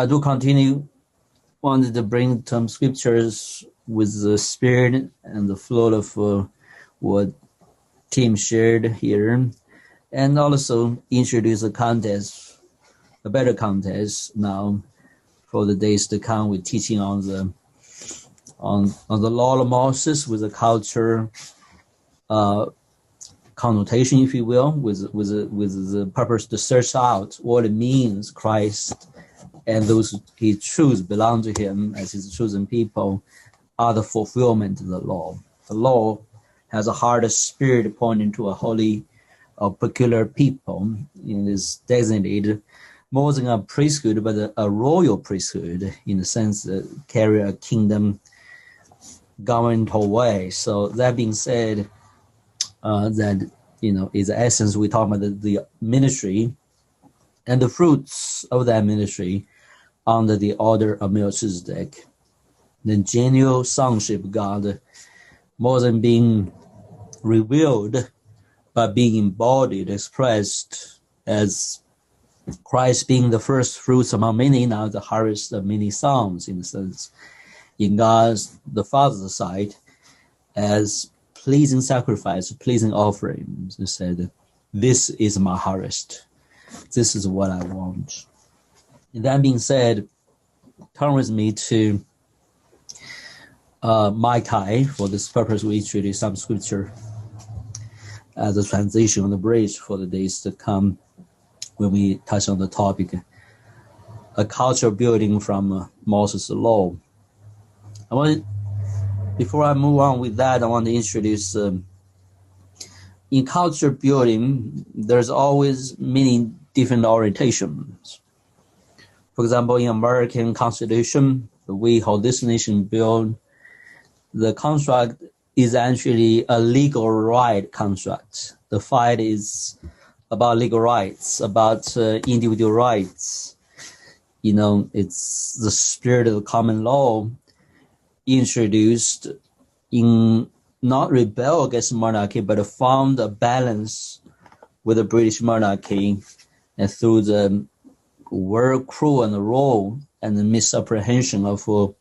I do continue, wanted to bring some scriptures with the spirit and the flow of what Tim shared here, and also introduce a context, a better context now for the days to come with teaching on the law of Moses with the culture connotation, if you will, with the purpose to search out what it means Christ and those he chose belong to him as his chosen people are the fulfillment of the law. The law has a heart of spirit pointing to a holy or peculiar people. It is designated more than a priesthood, but a royal priesthood in the sense that carry a kingdom governmental way. So that being said, that is the essence. We talk about the ministry and the fruits of that ministry under the order of Melchizedek. The genuine sonship of God, more than being revealed, but being embodied, expressed as Christ being the first fruits among many, now the harvest of many sons, in a sense, in God's, the Father's sight, as pleasing sacrifice, pleasing offerings. He said, this is my harvest. This is what I want. And that being said, turn with me to Micah. For this purpose, we introduce some scripture as a transition on the bridge for the days to come when we touch on the topic, a culture building from Moses' law. Before I move on with that, I want to introduce, in culture building, there's always many different orientations. For example, in American Constitution, the way how this nation built, the construct is actually a legal right construct. The fight is about legal rights, about individual rights. It's the spirit of the common law introduced in not rebel against monarchy, but found a balance with the British monarchy, and through the word cruel and raw and the misapprehension of called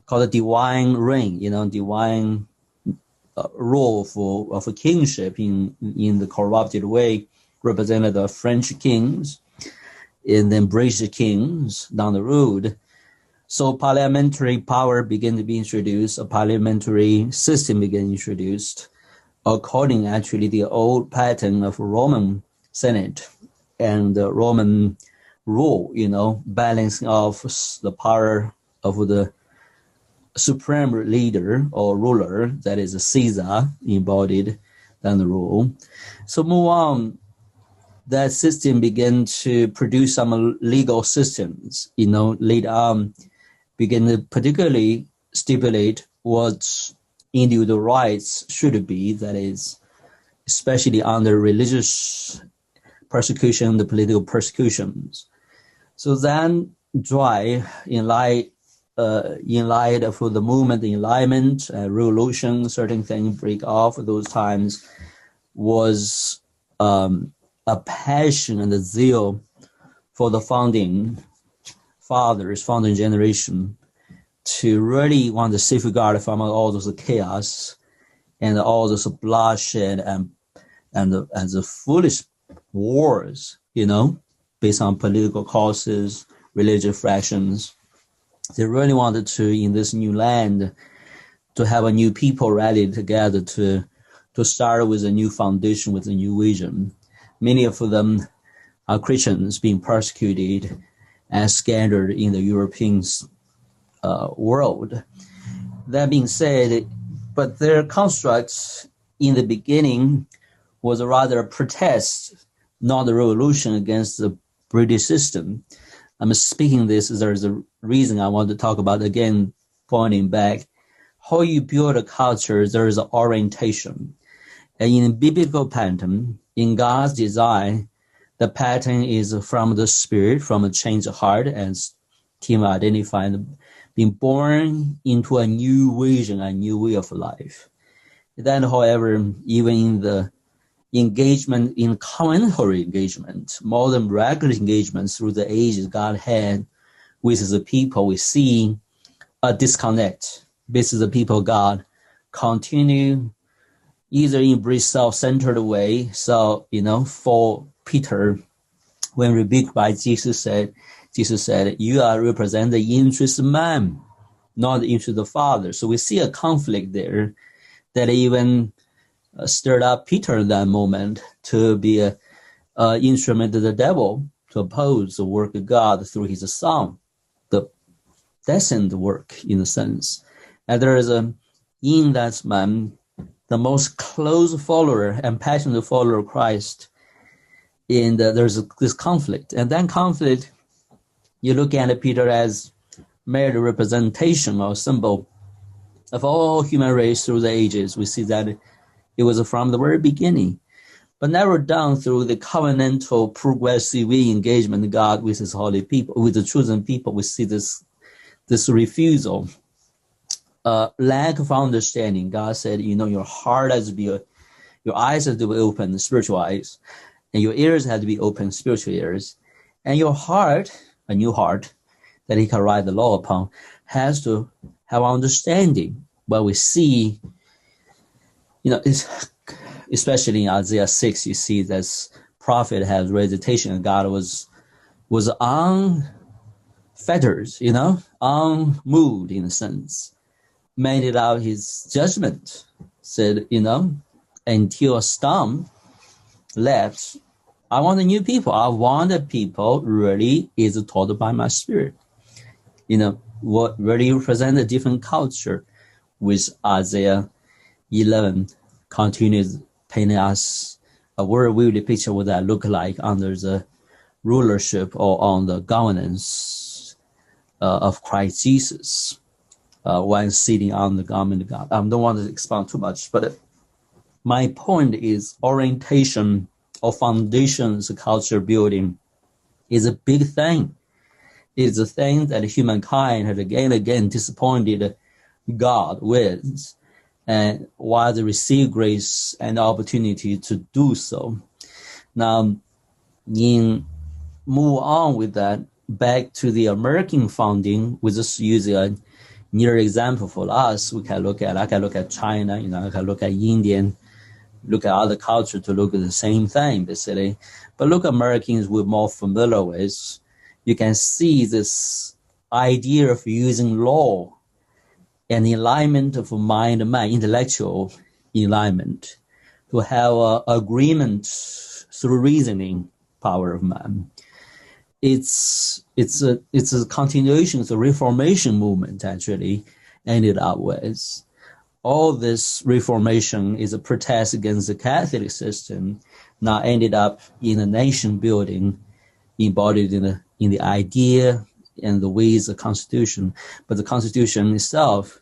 the divine reign, divine role of a kingship in the corrupted way, represented the French kings and then British kings down the road. So parliamentary power began to be introduced, a parliamentary system began introduced, according actually the old pattern of Roman Senate and the Roman rule, balancing of the power of the supreme leader or ruler, that is a Caesar embodied down the rule. So move on, that system began to produce some legal systems, later on, begin to particularly stipulate what individual rights should be, that is, especially under religious persecution, the political persecutions. So then drive, in light of the movement, the enlightenment, revolution, certain things break off at those times, was a passion and a zeal for the founding fathers, founding generation, to really want to safeguard from all those chaos and all those bloodshed and the foolish wars, based on political causes, religious fractions. They really wanted to, in this new land, to have a new people rallied together to start with a new foundation, with a new vision. Many of them are Christians being persecuted and scattered in the European world. That being said, but their constructs in the beginning was rather a protest, not a revolution against the British system. I'm speaking this, there's a reason I want to talk about, again, pointing back, how you build a culture, there is an orientation. And in biblical pattern, in God's design, the pattern is from the spirit, from a change of heart, as Tim identified, being born into a new vision, a new way of life. Then, however, even in the engagement, in covenantal engagement, more than regular engagement through the ages, God had with the people, we see a disconnect. Basically, the people of God continue either embrace self-centered way. So, for Peter, when rebuked by Jesus said, you are represent the interest of man, not the interest of the Father. So we see a conflict there that even stirred up Peter in that moment to be an instrument of the devil to oppose the work of God through his Son, the destined work in a sense. And there is in that man, the most close follower and passionate follower of Christ, and there's this conflict. And that conflict, you look at Peter as mere representation or symbol of all human race through the ages. We see that it was from the very beginning, but never done through the covenantal, progressive engagement of God with his holy people, with the chosen people. We see this refusal, lack of understanding. God said, your heart has to be, your eyes have to be open, spiritual eyes, and your ears have to be open, spiritual ears, and your heart, a new heart that he can write the law upon, has to have understanding. But we see, especially in Isaiah 6, you see this prophet has reputation, and God was unfettered, unmoved in a sense, made out his judgment, said, until a storm left, I want a new people. I want the people really is taught by my spirit. What really represent a different culture, with Isaiah 11 continues painting us a very vivid picture what that look like under the rulership or on the governance of Christ Jesus when sitting on the garment of God. I don't want to expound too much, but my point is orientation or foundations of culture building is a big thing. It's a thing that humankind had again and again disappointed God with, and while they receive grace and opportunity to do so. Now, move on with that, back to the American founding, we just use a near example for us. I can look at China, I can look at Indian, look at other culture to look at the same thing, basically. But look at Americans we're more familiar with. You can see this idea of using law and alignment of mind and mind, intellectual alignment, to have agreement through reasoning power of man. It's a continuation, it's a reformation movement actually ended up with. All this reformation is a protest against the Catholic system, now ended up in a nation building, embodied in the idea and the ways of the Constitution. But the Constitution itself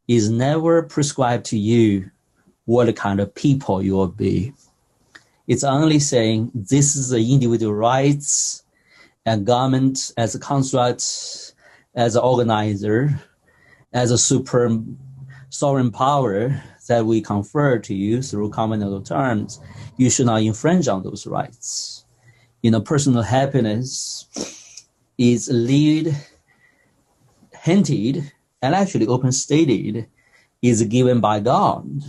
is never prescribed to you what kind of people you will be. It's only saying this is the individual rights and government as a construct, as an organizer, as a supreme sovereign power that we confer to you through covenantal terms. You should not infringe on those rights. Personal happiness is hinted and actually open stated is given by God,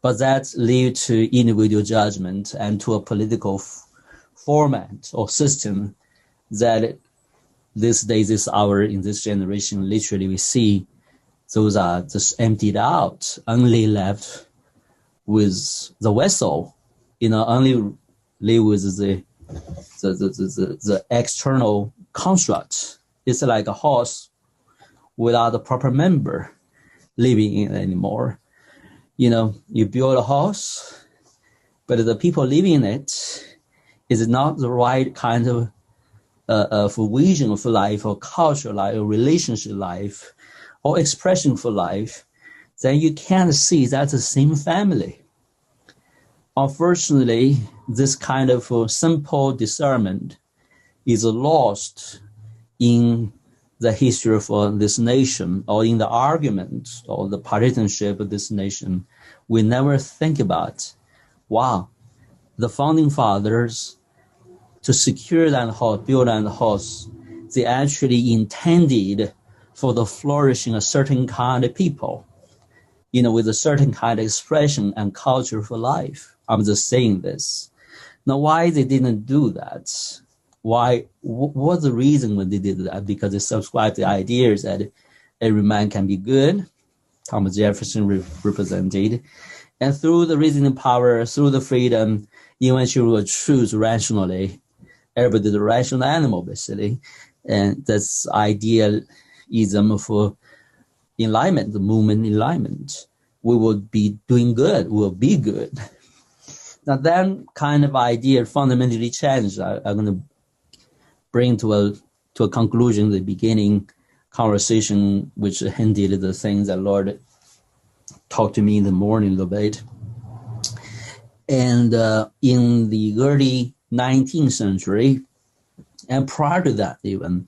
but that leads to individual judgment and to a political format or system that this day, this hour, in this generation, literally we see those are just emptied out, only left with the vessel, only live with the external construct. It's like a house without a proper member living in it anymore. You build a house, but the people living in it is not the right kind of vision for life or culture life or relationship life or expression for life, then you can't see that's the same family. Unfortunately, this kind of simple discernment is lost in the history of this nation, or in the argument or the partisanship of this nation. We never think about, wow, the founding fathers, to secure that house, build that house, they actually intended for the flourishing of certain kind of people, with a certain kind of expression and culture for life. I'm just saying this. Now, why they didn't do that? Why? What's the reason when they did that? Because they subscribed to the ideas that every man can be good. Thomas Jefferson represented. And through the reasoning power, through the freedom, eventually will choose rationally. Everybody is a rational animal, basically. And that's idealism for enlightenment, the movement enlightenment. We will be doing good. We will be good. Now, that kind of idea fundamentally changed. I'm going to bring to a conclusion the beginning conversation, which hinted at the things that Lord talked to me in the morning a little bit. And in the early 19th century, and prior to that even,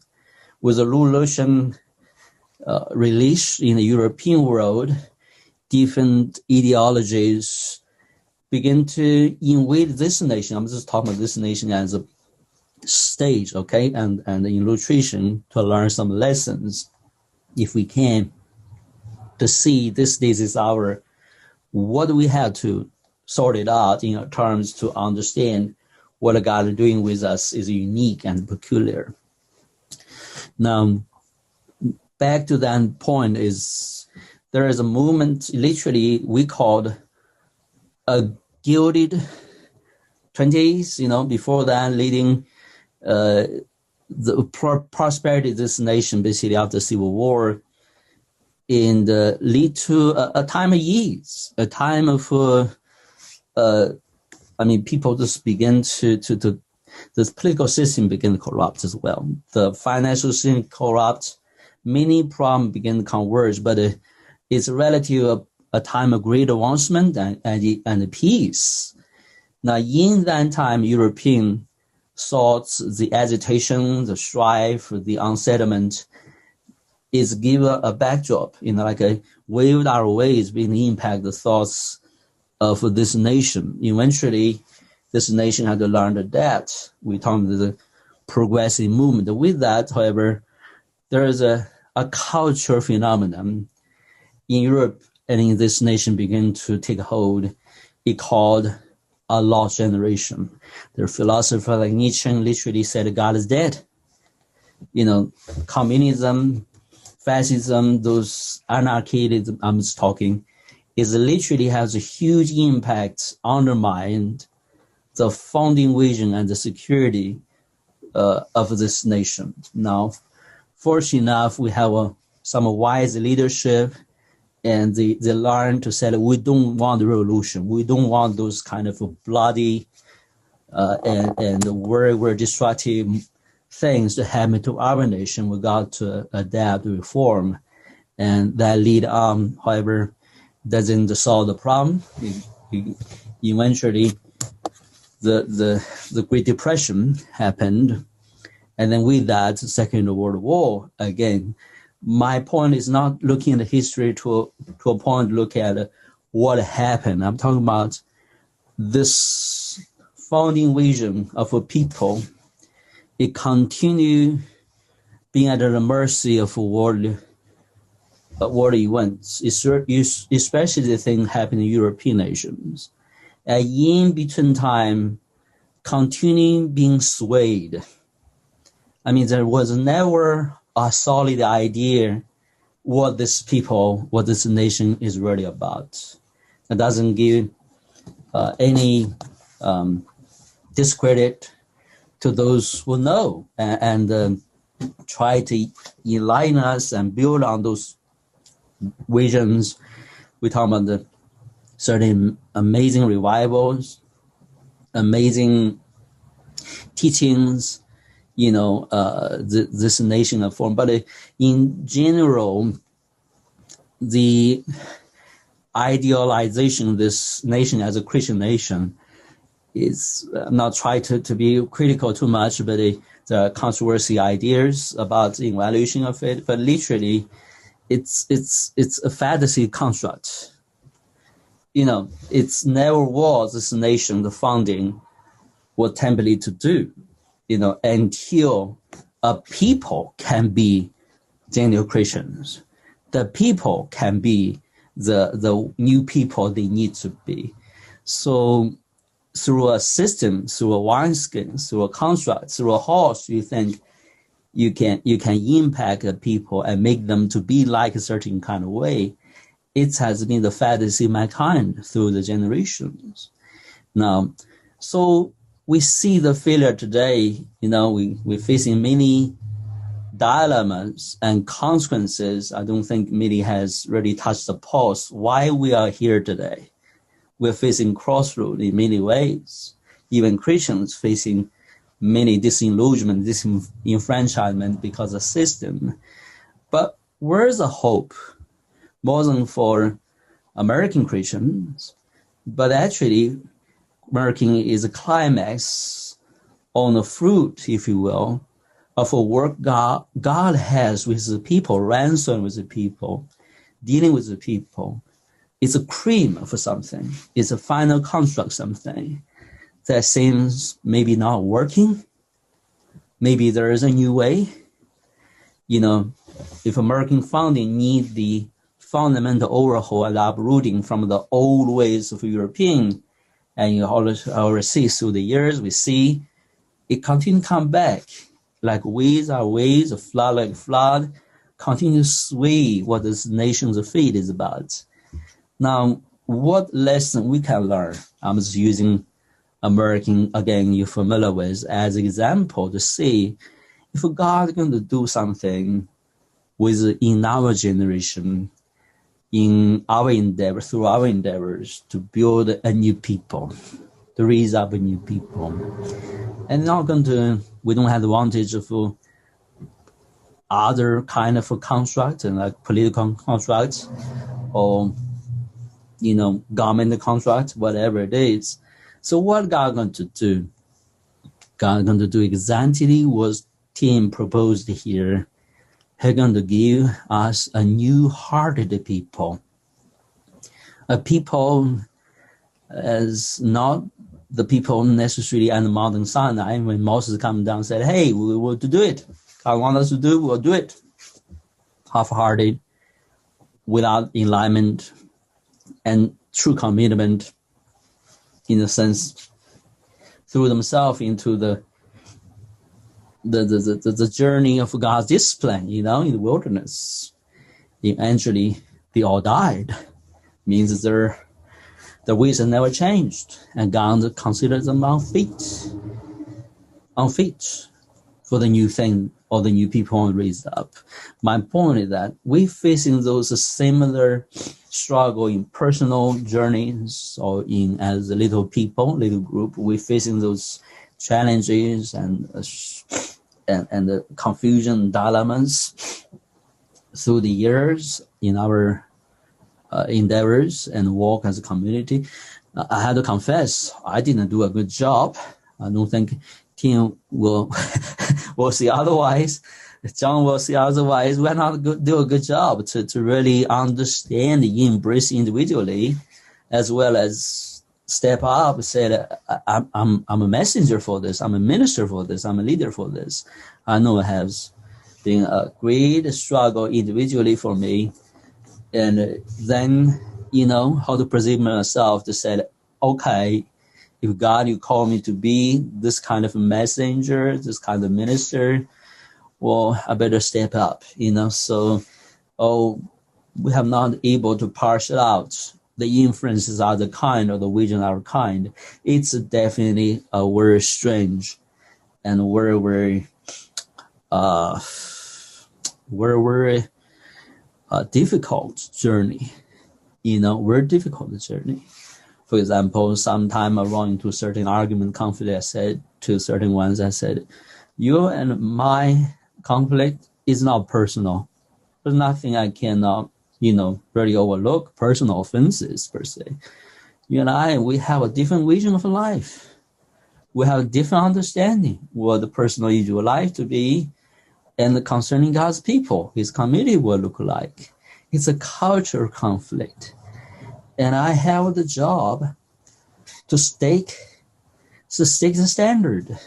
with the revolution release in the European world, different ideologies begin to invade this nation. I'm just talking about this nation as a stage, okay, and illustration to learn some lessons, if we can, to see this is our, what we have to sort it out in terms to understand what God is doing with us is unique and peculiar. Now, back to that point is there is a movement, literally we called a gilded 20s, before that leading the prosperity of this nation basically after the Civil War, and lead to a time of ease, a time of people just begin to the political system begin to corrupt as well. The financial system corrupt, many problems begin to converge, but it's relative a time of great advancement and peace. Now, in that time, European thoughts, the agitation, the strife, the unsettlement is given a backdrop, like a waved our ways being impact the thoughts of this nation. Eventually, this nation had to learn to adapt. We talk about the progressive movement. With that, however, there is a cultural phenomenon in Europe and in this nation begin to take hold. It called a lost generation. The philosopher like Nietzsche literally said God is dead. Communism, fascism, those anarchy I'm just talking, is literally has a huge impact, undermined the founding vision and the security of this nation. Now, fortunately enough, we have some wise leadership, and they learn to say that we don't want the revolution. We don't want those kind of bloody and very, very destructive things to happen to our nation. We got to adapt, reform, and that lead on, however, doesn't solve the problem. Eventually, the Great Depression happened, and then with that, the Second World War again. My point is not looking at the history to a point to look at what happened. I'm talking about this founding vision of a people. It continue being at the mercy of world events, especially the thing happening in European nations. And in between time, continuing being swayed. There was never a solid idea what this nation is really about. It doesn't give any discredit to those who know and try to enlighten us and build on those visions. We talk about the certain amazing revivals, amazing teachings, this nation of form. But in general, the idealization of this nation as a Christian nation is not try to be critical too much, but the controversy ideas about the evaluation of it. But literally, it's a fantasy construct. It's never was this nation, the founding, what template to do, until people can be genuine Christians. The people can be the new people they need to be. So through a system, through a wineskin, through a construct, through a horse, you think you can impact the people and make them to be like a certain kind of way. It has been the fantasy of mankind through the generations. Now, so we see the failure today. We're facing many dilemmas and consequences. I don't think Millie has really touched the pulse why we are here today. We're facing crossroads in many ways. Even Christians facing many disillusionment, disenfranchisement because of system. But where's the hope? More than for American Christians, but actually American is a climax on the fruit, if you will, of a work God has with the people, ransom with the people, dealing with the people. It's a cream of something. It's a final construct something that seems maybe not working. Maybe there is a new way. If American founding need the fundamental overhaul and uprooting from the old ways of European, and you always see through the years, we see it continue to come back like waves are waves, a flood like flood, continue to sway what this nation's fate is about. Now, what lesson we can learn? I'm just using American, again, you're familiar with, as an example to see if God is going to do something in our generation, in our endeavor, through our endeavors to build a new people, to raise up a new people. And we don't have the advantage of other kind of construct, and like political constructs or, government construct, whatever it is. So what God going to do? God going to do exactly what Tim proposed here. He's going to give us a new-hearted people. A people as not the people necessarily on the Mount Sinai when Moses came down and said, hey, we will do it. God wants us to do, we'll do it. Half-hearted, without alignment and true commitment, in a sense, threw themselves into the journey of God's discipline, in the wilderness. Eventually, they all died. Means their ways have never changed, and God considers them unfit for the new thing or the new people raised up. My point is that we're facing those similar struggle in personal journeys or as a little group. We're facing those challenges and the confusion, dilemmas through the years in our endeavors and work as a community. I had to confess, I didn't do a good job. I don't think Tim will see otherwise. John will see otherwise. We're not do a good job to really understand, embrace individually, as well as step up, say, I'm a messenger for this, I'm a minister for this, I'm a leader for this. I know it has been a great struggle individually for me. And then, how to present myself to say, okay, if God, you call me to be this kind of messenger, this kind of minister, well, I better step up, So, we have not able to parse it out. The influences are the kind or the vision are kind. It's definitely a very strange and very difficult journey. Very difficult journey. For example, sometime I run into certain argument conflict. I said to certain ones, you and my conflict is not personal. There's nothing I cannot, really overlook, personal offenses per se. You and I, we have a different vision of life. We have a different understanding what the personal individual life to be, and concerning God's people, His community will look like. It's a cultural conflict. And I have the job to stake the standard.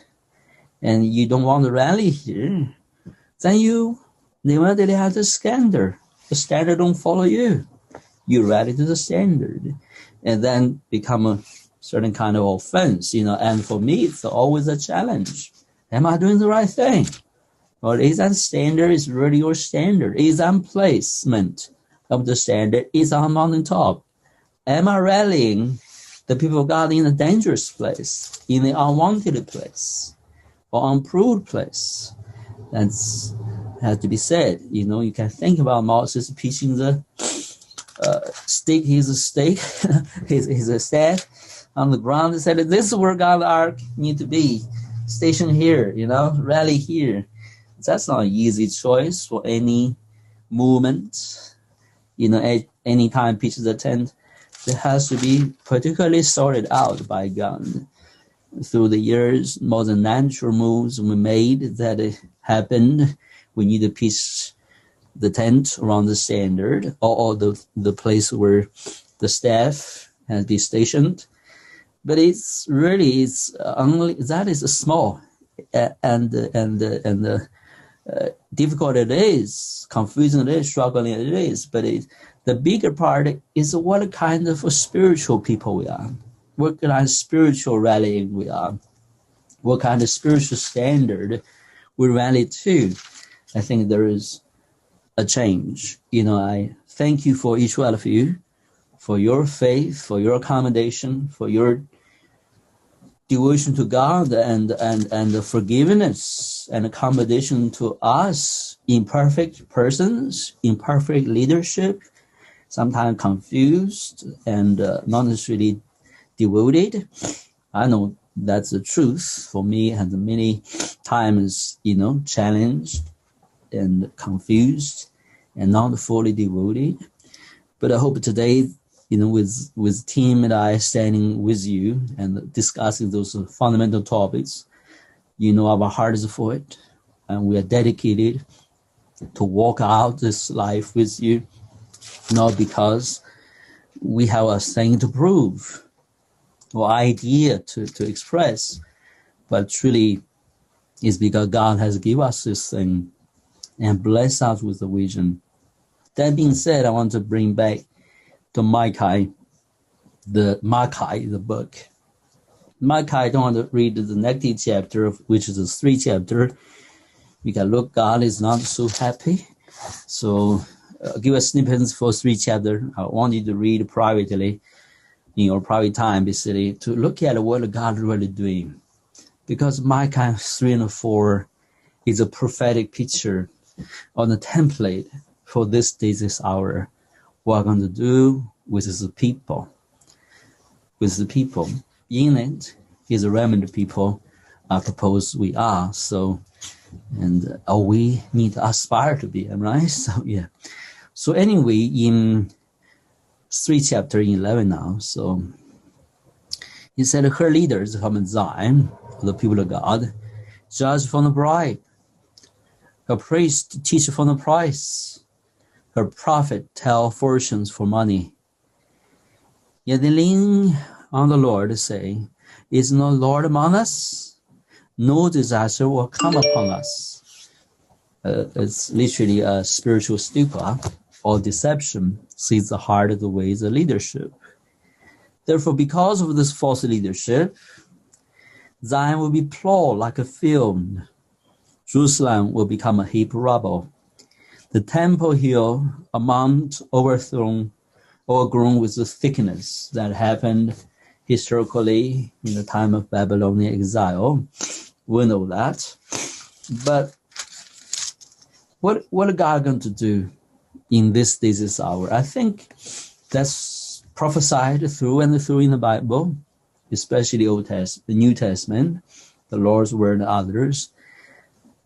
And you don't want to rally here. then you immediately have the standard. The standard don't follow you. You rally to the standard, and then become a certain kind of offense, And for me, it's always a challenge. Am I doing the right thing? Or is that standard is really your standard? Is that placement of the standard is on mountaintop? Am I rallying the people of God in a dangerous place, in the unwanted place, or unproved place? That's has to be said. You can think about Moses pitching the stick, his stake, his staff on the ground and said, this is where God's ark need to be. Station here, rally here. That's not an easy choice for any movement. Any time pitches a tent, it has to be particularly sorted out by God. Through the years, more than natural moves we made that it happened. We need to pitch the tent around the standard or the place where the staff has been stationed. But it's only that is small and difficult it is, confusing it is, struggling it is. But the bigger part is what kind of spiritual people we are, what kind of spiritual rallying we are, what kind of spiritual standard we rally to. I think there is a change. I thank you for each one of you, for your faith, for your accommodation, for your devotion to God and the forgiveness and accommodation to us, imperfect persons, imperfect leadership, sometimes confused and not necessarily devoted. I know that's the truth for me, and many times, challenged and confused and not fully devoted. But I hope today, with team and I standing with you and discussing those fundamental topics, our heart is for it, and we are dedicated to walk out this life with you, not because we have a thing to prove or idea to express, but truly is because God has given us this thing and bless us with the vision. That being said, I want to bring back to Malachi, the book. Malachi, I don't want to read the next chapter, which is the 3 chapter. We can look, God is not so happy. So give us snippets for 3 chapters. I want you to read privately in your private time, basically, to look at what God is really doing. Because Malachi 3 and 4 is a prophetic picture on the template for this day, this hour. What we're going to do with the people. With the people. In it is a remnant people, I propose we are. So, and we need to aspire to be, right? So, yeah. So anyway, in 3 chapter 11 now, so he said, her leaders come in Zion, the people of God, judge from the bride. Her priest teach from the price. Her prophet tell fortunes for money. Yet they lean on the Lord, saying, is no Lord among us? No disaster will come upon us. It's literally a spiritual stupor or deception sees the heart of the ways of leadership. Therefore, because of this false leadership, Zion will be plowed like a field. Jerusalem will become a heap of rubble. The temple hill, a mount overgrown with the thickness that happened historically in the time of Babylonian exile. We know that. But what God going to do in this day, this hour? I think that's prophesied through and through in the Bible, especially the New Testament, the Lord's word and others.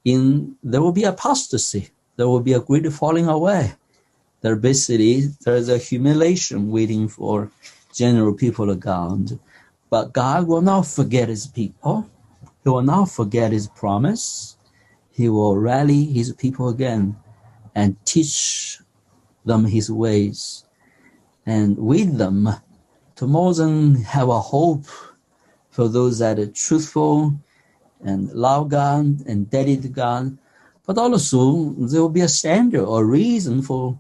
There will be apostasy. There will be a great falling away. There's a humiliation waiting for general people of God. But God will not forget his people. He will not forget his promise. He will rally his people again and teach them his ways. And with them, to more than have a hope for those that are truthful and love God and dedicated to God, but also there will be a standard or reason for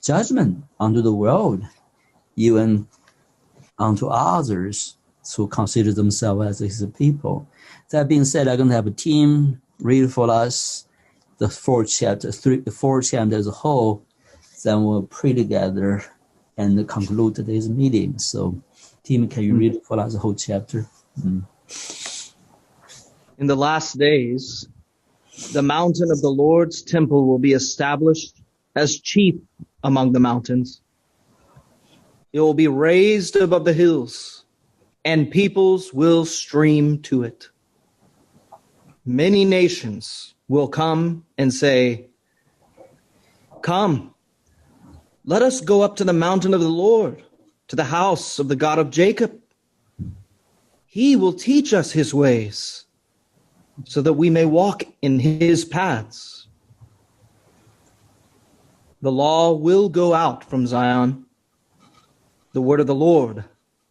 judgment unto the world, even unto others who consider themselves as his people. That being said, I'm going to have a team read for us the fourth chapter as a whole. Then we'll pray together and conclude today's meeting. So, team, can you read for us the whole chapter? In the last days, the mountain of the Lord's temple will be established as chief among the mountains. It will be raised above the hills, and peoples will stream to it. Many nations will come and say, "Come, let us go up to the mountain of the Lord, to the house of the God of Jacob. He will teach us his ways, so that we may walk in his paths." The law will go out from Zion, the word of the Lord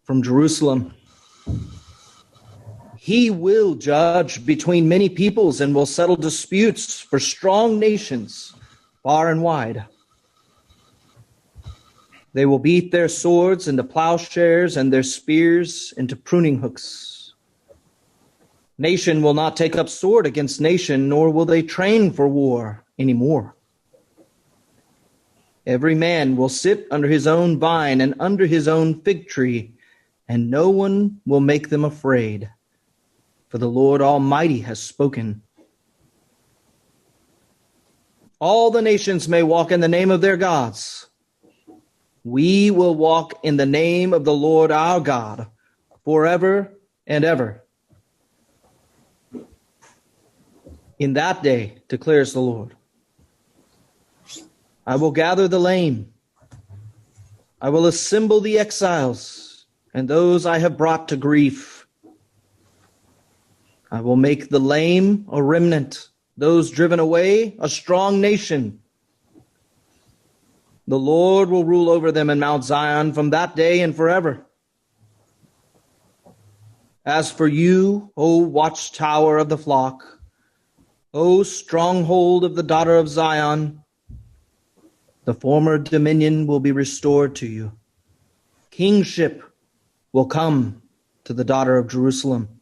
from Jerusalem. He will judge between many peoples and will settle disputes for strong nations far and wide. They will beat their swords into plowshares and their spears into pruning hooks. Nation will not take up sword against nation, nor will they train for war anymore. Every man will sit under his own vine and under his own fig tree, and no one will make them afraid, for the Lord Almighty has spoken. All the nations may walk in the name of their gods. We will walk in the name of the Lord our God forever and ever. In that day, declares the Lord, I will gather the lame. I will assemble the exiles and those I have brought to grief. I will make the lame a remnant, those driven away a strong nation. The Lord will rule over them in Mount Zion from that day and forever. As for you, O watchtower of the flock, O stronghold of the daughter of Zion, the former dominion will be restored to you. Kingship will come to the daughter of Jerusalem.